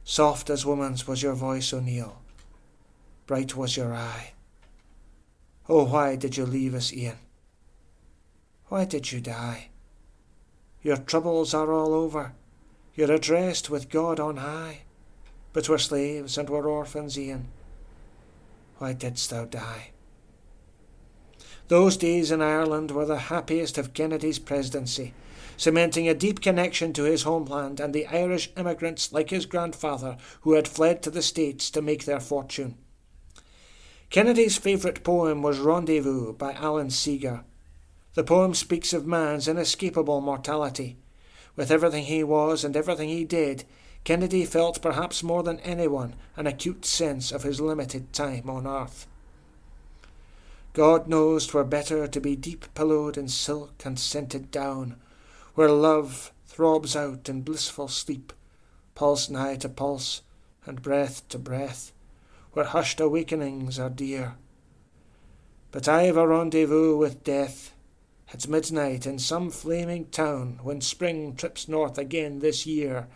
Soft as woman's was your voice, O'Neill. Bright was your eye. Oh, why did you leave us, Ian? Why did you die? Your troubles are all over. You're at rest with God on high. But we're slaves and we're orphans, Ian. Why didst thou die? Those days in Ireland were the happiest of Kennedy's presidency, cementing a deep connection to his homeland and the Irish immigrants like his grandfather who had fled to the States to make their fortune. Kennedy's favourite poem was Rendezvous by Alan Seeger. The poem speaks of man's inescapable mortality. With everything he was and everything he did, Kennedy felt perhaps more than anyone an acute sense of his limited time on earth. God knows 'twere better to be deep-pillowed in silk and scented down, where love throbs out in blissful sleep, pulse nigh to pulse and breath to breath, where hushed awakenings are dear. But I've a rendezvous with death. It's midnight in some flaming town when spring trips north again this year,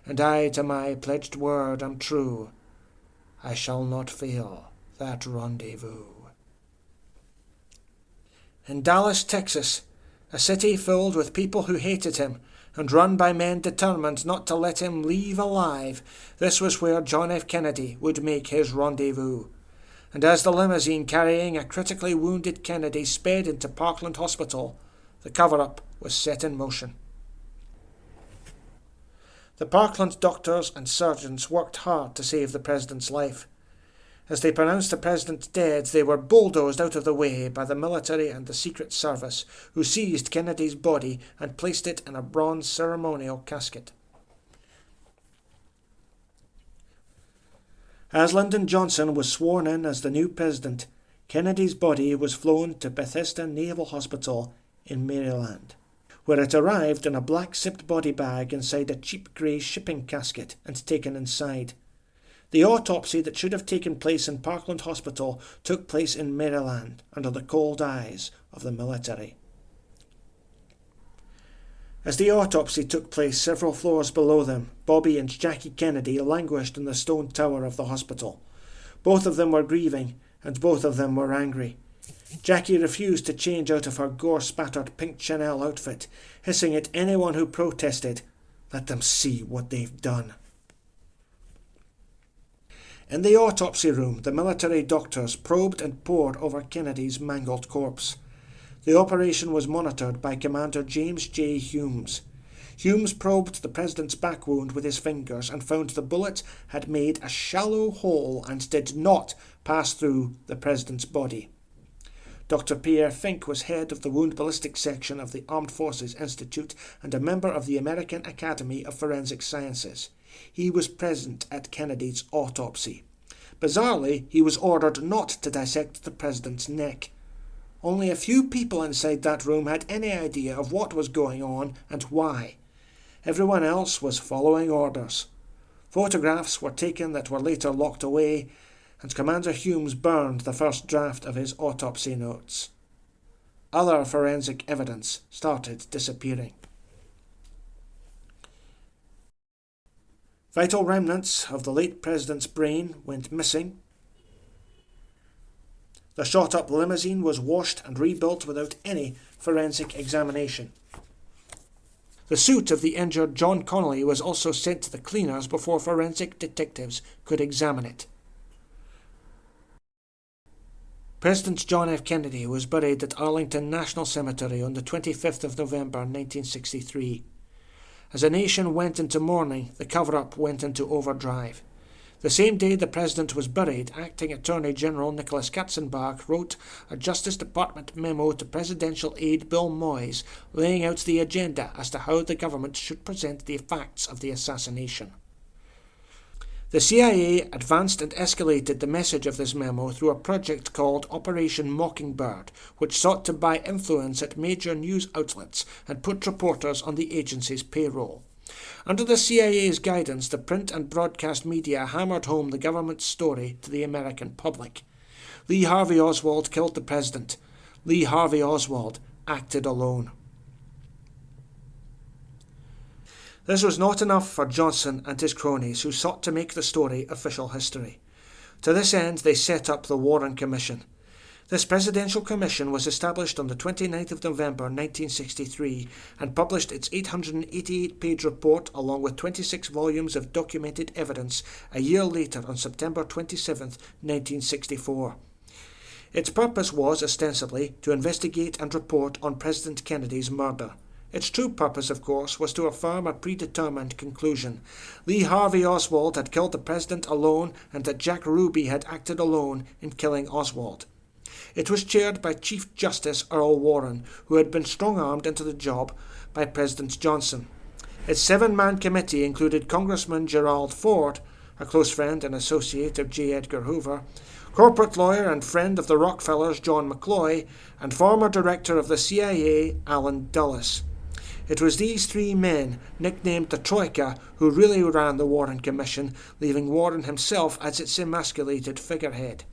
and I to my pledged word am true. I shall not fail that rendezvous. In Dallas, Texas, a city filled with people who hated him and run by men determined not to let him leave alive, this was where John F. Kennedy would make his rendezvous. And as the limousine carrying a critically wounded Kennedy sped into Parkland Hospital, the cover-up was set in motion. The Parkland doctors and surgeons worked hard to save the president's life. As they pronounced the president dead, they were bulldozed out of the way by the military and the Secret Service, who seized Kennedy's body and placed it in a bronze ceremonial casket. As Lyndon Johnson was sworn in as the new president, Kennedy's body was flown to Bethesda Naval Hospital in Maryland, where it arrived in a black-zipped body bag inside a cheap grey shipping casket and taken inside. The autopsy that should have taken place in Parkland Hospital took place in Maryland under the cold eyes of the military. As the autopsy took place several floors below them, Bobby and Jackie Kennedy languished in the stone tower of the hospital. Both of them were grieving, and both of them were angry. Jackie refused to change out of her gore-spattered pink Chanel outfit, hissing at anyone who protested, "Let them see what they've done." In the autopsy room, the military doctors probed and pored over Kennedy's mangled corpse. The operation was monitored by Commander James J. Humes. Humes probed the president's back wound with his fingers and found the bullet had made a shallow hole and did not pass through the president's body. Dr. Pierre Fink was head of the wound ballistics section of the Armed Forces Institute and a member of the American Academy of Forensic Sciences. He was present at Kennedy's autopsy. Bizarrely, he was ordered not to dissect the president's neck. Only a few people inside that room had any idea of what was going on and why. Everyone else was following orders. Photographs were taken that were later locked away, and Commander Humes burned the first draft of his autopsy notes. Other forensic evidence started disappearing. Vital remnants of the late president's brain went missing. The shot-up limousine was washed and rebuilt without any forensic examination. The suit of the injured John Connolly was also sent to the cleaners before forensic detectives could examine it. President John F. Kennedy was buried at Arlington National Cemetery on the 25th of November 1963. As a nation went into mourning, the cover-up went into overdrive. The same day the president was buried, Acting Attorney General Nicholas Katzenbach wrote a Justice Department memo to presidential aide Bill Moyes, laying out the agenda as to how the government should present the facts of the assassination. The CIA advanced and escalated the message of this memo through a project called Operation Mockingbird, which sought to buy influence at major news outlets and put reporters on the agency's payroll. Under the CIA's guidance, the print and broadcast media hammered home the government's story to the American public. Lee Harvey Oswald killed the president. Lee Harvey Oswald acted alone. This was not enough for Johnson and his cronies, who sought to make the story official history. To this end, they set up the Warren Commission. This Presidential Commission was established on the 29th of November 1963 and published its 888-page report along with 26 volumes of documented evidence a year later on September 27, 1964. Its purpose was, ostensibly, to investigate and report on President Kennedy's murder. Its true purpose, of course, was to affirm a predetermined conclusion. Lee Harvey Oswald had killed the President alone and that Jack Ruby had acted alone in killing Oswald. It was chaired by Chief Justice Earl Warren, who had been strong-armed into the job by President Johnson. Its 7-man committee included Congressman Gerald Ford, a close friend and associate of J. Edgar Hoover, corporate lawyer and friend of the Rockefellers John McCloy, and former director of the CIA Allen Dulles. It was these 3 men, nicknamed the Troika, who really ran the Warren Commission, leaving Warren himself as its emasculated figurehead.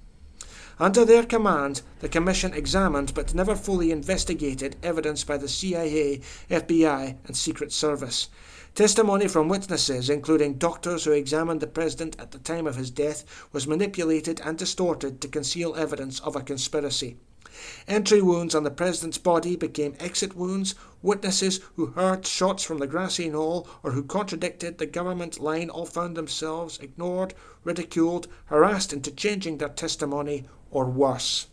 Under their command, the Commission examined but never fully investigated evidence by the CIA, FBI, and Secret Service. Testimony from witnesses, including doctors who examined the President at the time of his death, was manipulated and distorted to conceal evidence of a conspiracy. Entry wounds on the President's body became exit wounds. Witnesses who heard shots from the grassy knoll or who contradicted the government line all found themselves ignored, ridiculed, harassed into changing their testimony, or worse.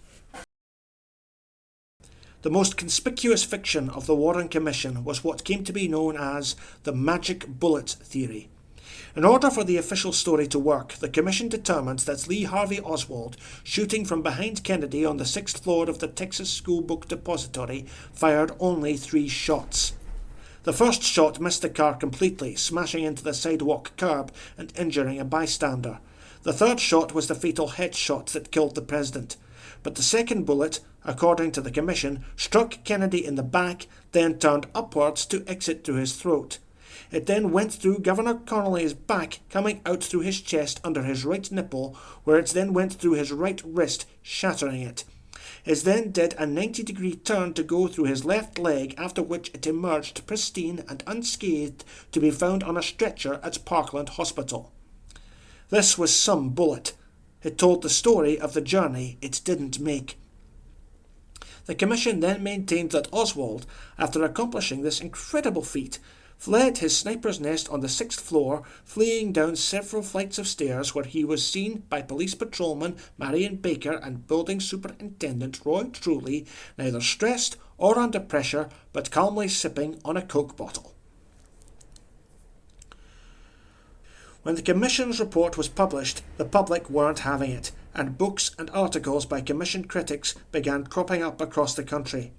The most conspicuous fiction of the Warren Commission was what came to be known as the magic bullet theory. In order for the official story to work, the Commission determined that Lee Harvey Oswald, shooting from behind Kennedy on the 6th floor of the Texas School Book Depository, fired only 3 shots. The first shot missed the car completely, smashing into the sidewalk curb and injuring a bystander. The third shot was the fatal headshot that killed the President. But the second bullet, according to the Commission, struck Kennedy in the back, then turned upwards to exit through his throat. It then went through Governor Connolly's back, coming out through his chest under his right nipple, where it then went through his right wrist, shattering it. It then did a 90-degree turn to go through his left leg, after which it emerged pristine and unscathed to be found on a stretcher at Parkland Hospital. This was some bullet. It told the story of the journey it didn't make. The Commission then maintained that Oswald, after accomplishing this incredible feat, fled his sniper's nest on the 6th floor, fleeing down several flights of stairs where he was seen by police patrolman Marion Baker and building superintendent Roy Truly, neither stressed or under pressure, but calmly sipping on a Coke bottle. When the Commission's report was published, the public weren't having it, and books and articles by Commission critics began cropping up across the country.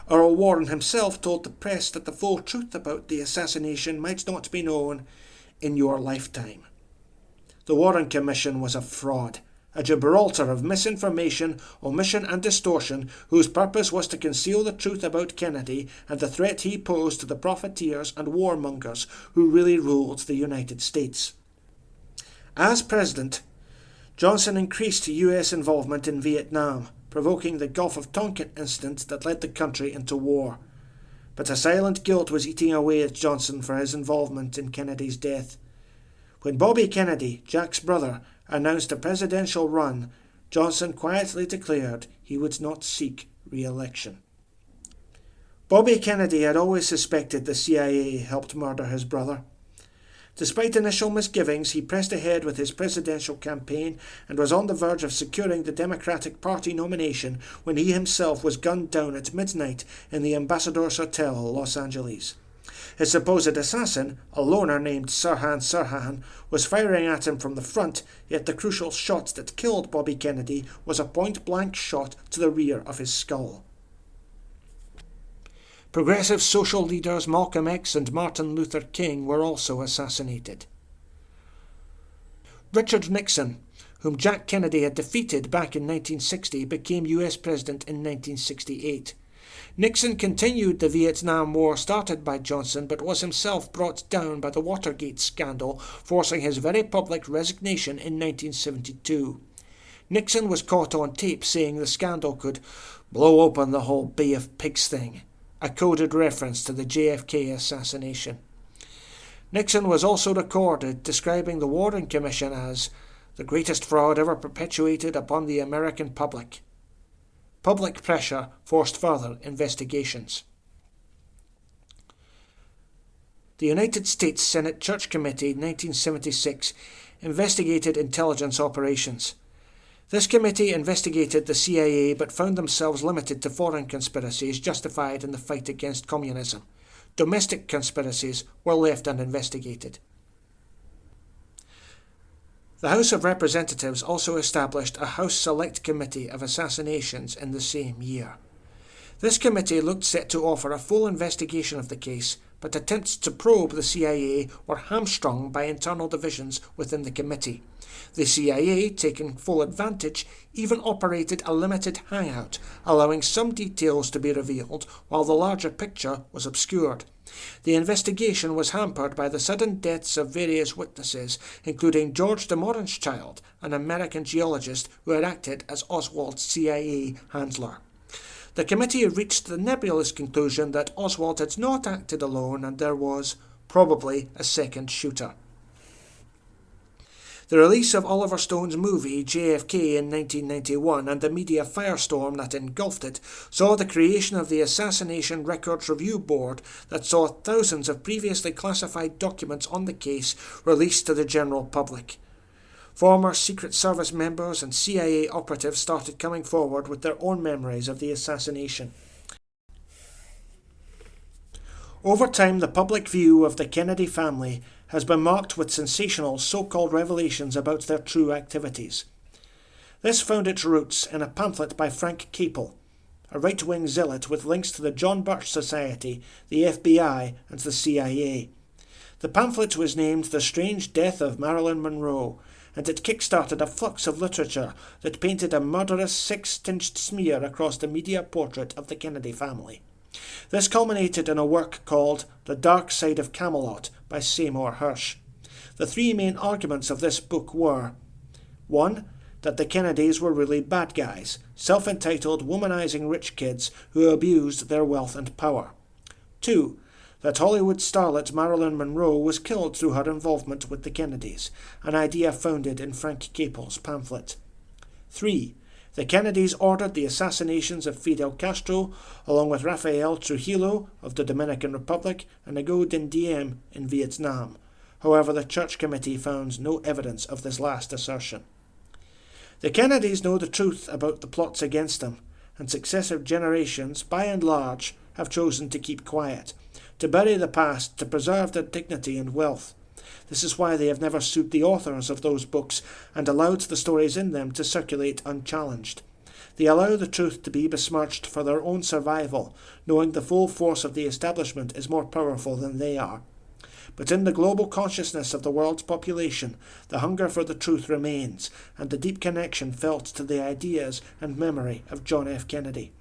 Earl Warren himself told the press that the full truth about the assassination might not be known in your lifetime. The Warren Commission was a fraud, a Gibraltar of misinformation, omission and distortion, whose purpose was to conceal the truth about Kennedy and the threat he posed to the profiteers and warmongers who really ruled the United States. As President, Johnson increased U.S. involvement in Vietnam, provoking the Gulf of Tonkin incident that led the country into war. But a silent guilt was eating away at Johnson for his involvement in Kennedy's death. When Bobby Kennedy, Jack's brother, announced a presidential run, Johnson quietly declared he would not seek re-election. Bobby Kennedy had always suspected the CIA helped murder his brother. Despite initial misgivings, he pressed ahead with his presidential campaign and was on the verge of securing the Democratic Party nomination when he himself was gunned down at midnight in the Ambassador's Hotel, Los Angeles. His supposed assassin, a loner named Sirhan, was firing at him from the front, yet the crucial shot that killed Bobby Kennedy was a point-blank shot to the rear of his skull. Progressive social leaders Malcolm X and Martin Luther King were also assassinated. Richard Nixon, whom Jack Kennedy had defeated back in 1960, became US President in 1968. Nixon continued the Vietnam War started by Johnson, but was himself brought down by the Watergate scandal, forcing his very public resignation in 1972. Nixon was caught on tape saying the scandal could blow open the whole Bay of Pigs thing, a coded reference to the JFK assassination. Nixon was also recorded describing the Warren Commission as the greatest fraud ever perpetuated upon the American public. Public pressure forced further investigations. The United States Senate Church Committee, 1976, investigated intelligence operations. This committee investigated the CIA but found themselves limited to foreign conspiracies justified in the fight against communism. Domestic conspiracies were left uninvestigated. The House of Representatives also established a House Select Committee of Assassinations in the same year. This committee looked set to offer a full investigation of the case, but attempts to probe the CIA were hamstrung by internal divisions within the committee. The CIA, taking full advantage, even operated a limited hangout, allowing some details to be revealed while the larger picture was obscured. The investigation was hampered by the sudden deaths of various witnesses, including George de Morenschildt, an American geologist who had acted as Oswald's CIA handler. The committee reached the nebulous conclusion that Oswald had not acted alone and there was, probably, a second shooter. The release of Oliver Stone's movie JFK in 1991 and the media firestorm that engulfed it saw the creation of the Assassination Records Review Board that saw thousands of previously classified documents on the case released to the general public. Former Secret Service members and CIA operatives started coming forward with their own memories of the assassination. Over time, the public view of the Kennedy family has been marked with sensational so-called revelations about their true activities. This found its roots in a pamphlet by Frank Capel, a right-wing zealot with links to the John Birch Society, the FBI, and the CIA. The pamphlet was named The Strange Death of Marilyn Monroe, and it kick-started a flux of literature that painted a murderous six-tinged smear across the media portrait of the Kennedy family. This culminated in a work called The Dark Side of Camelot by Seymour Hersh. The three main arguments of this book were: 1. That the Kennedys were really bad guys, self-entitled, womanizing rich kids who abused their wealth and power. 2. That Hollywood starlet Marilyn Monroe was killed through her involvement with the Kennedys, an idea founded in Frank Capel's pamphlet. 3. The Kennedys ordered the assassinations of Fidel Castro, along with Rafael Trujillo of the Dominican Republic and Ngo Dinh Diem in Vietnam. However, the Church Committee found no evidence of this last assertion. The Kennedys know the truth about the plots against them, and successive generations, by and large, have chosen to keep quiet, to bury the past, to preserve their dignity and wealth. This is why they have never sued the authors of those books and allowed the stories in them to circulate unchallenged. They allow the truth to be besmirched for their own survival, knowing the full force of the establishment is more powerful than they are. But in the global consciousness of the world's population, the hunger for the truth remains, and the deep connection felt to the ideas and memory of John F. Kennedy.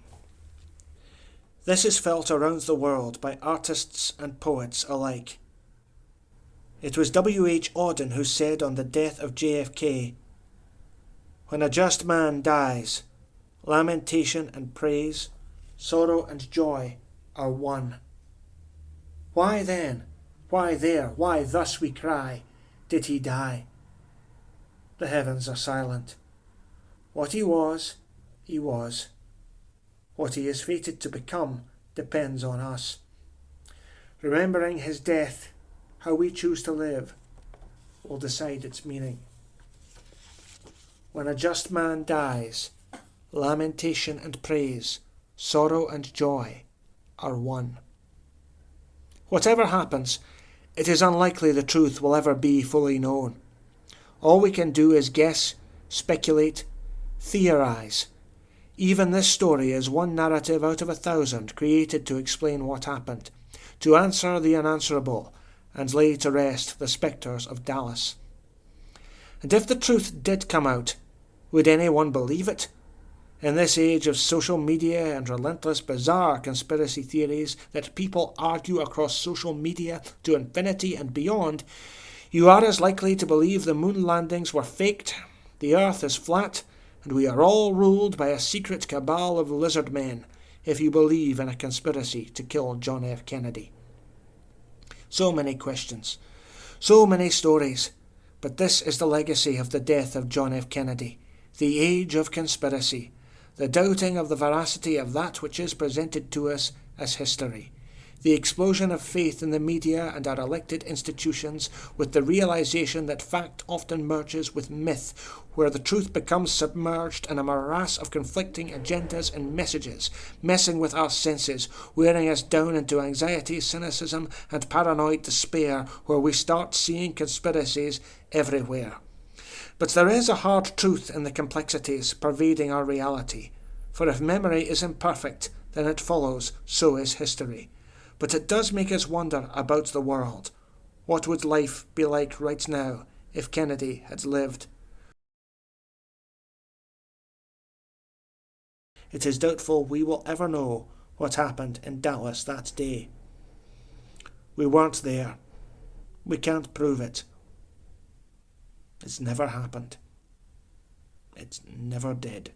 This is felt around the world by artists and poets alike. It was W. H. Auden who said on the death of JFK, "When a just man dies, lamentation and praise, sorrow and joy are one. Why then, why there, why thus we cry, did he die? The heavens are silent. What he was, he was. What he is fated to become depends on us. Remembering his death, how we choose to live will decide its meaning. When a just man dies, lamentation and praise, sorrow and joy are one." Whatever happens, it is unlikely the truth will ever be fully known. All we can do is guess, speculate, theorize. Even this story is one narrative out of 1,000 created to explain what happened, to answer the unanswerable, and lay to rest the spectres of Dallas. And if the truth did come out, would anyone believe it? In this age of social media and relentless bizarre conspiracy theories that people argue across social media to infinity and beyond, you are as likely to believe the moon landings were faked, the earth is flat, and we are all ruled by a secret cabal of lizard men, if you believe in a conspiracy to kill John F. Kennedy. So many questions, so many stories, but this is the legacy of the death of John F. Kennedy, the age of conspiracy, the doubting of the veracity of that which is presented to us as history, the explosion of faith in the media and our elected institutions, with the realization that fact often merges with myth, where the truth becomes submerged in a morass of conflicting agendas and messages, messing with our senses, wearing us down into anxiety, cynicism, and paranoid despair, where we start seeing conspiracies everywhere. But there is a hard truth in the complexities pervading our reality, for if memory is imperfect, then it follows so is history. But it does make us wonder about the world. What would life be like right now if Kennedy had lived? It is doubtful we will ever know what happened in Dallas that day. We weren't there. We can't prove it. It's never happened. It never did.